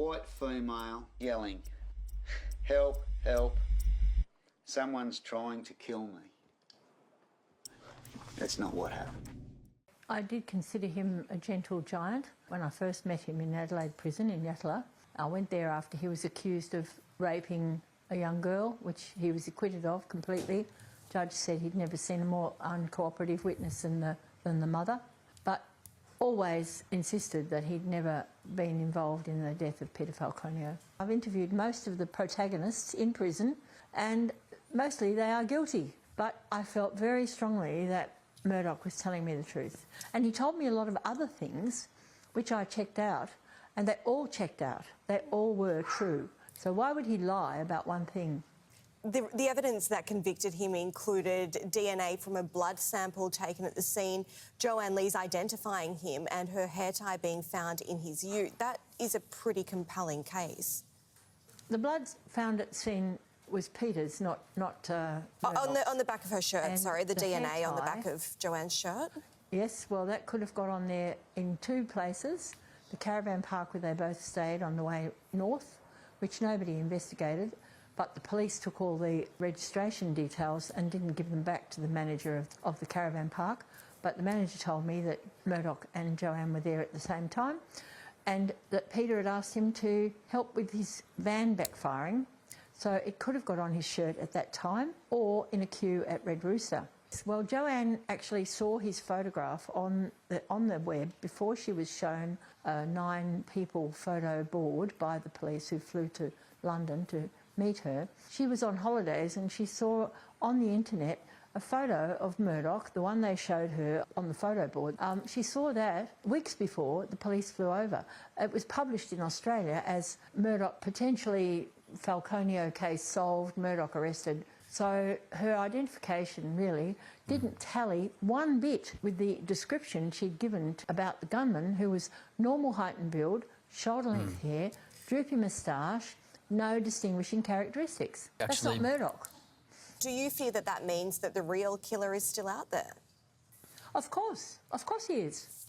white female yelling, "Help, help, someone's trying to kill me." That's not what happened. I did consider him a gentle giant. When I first met him in Adelaide Prison in Yatala, I went there after he was accused of raping a young girl, which he was acquitted of completely. Judge said he'd never seen a more uncooperative witness than the mother, but always insisted that he'd never been involved in the death of Peter Falconio. I've interviewed most of the protagonists in prison, and mostly they are guilty, but I felt very strongly that Murdoch was telling me the truth. And he told me a lot of other things which I checked out, and they all checked out. They all were true. So why would he lie about one thing? The evidence that convicted him included DNA from a blood sample taken at the scene, Joanne Lee's identifying him, and her hair tie being found in his ute. That is a pretty compelling case. The blood found at scene was Peter's, not on the back of her shirt, and sorry, the DNA on the tie, back of Joanne's shirt? Yes, well, that could have got on there in two places. The caravan park where they both stayed on the way north, which nobody investigated, but the police took all the registration details and didn't give them back to the manager of the caravan park. But the manager told me that Murdoch and Joanne were there at the same time, and that Peter had asked him to help with his van backfiring. So it could have got on his shirt at that time or in a queue at Red Rooster. Well, Joanne actually saw his photograph on the web before she was shown a 9-people photo board by the police who flew to London to meet her. She was on holidays and she saw on the internet a photo of Murdoch, the one they showed her on the photo board. She saw that weeks before the police flew over. It was published in Australia as Murdoch potentially Falconio case solved, Murdoch arrested. So her identification really didn't tally one bit with the description she'd given about the gunman, who was normal height and build, shoulder-length hair, droopy moustache, no distinguishing characteristics. That's not Murdoch. Do you fear that that means that the real killer is still out there? Of course he is.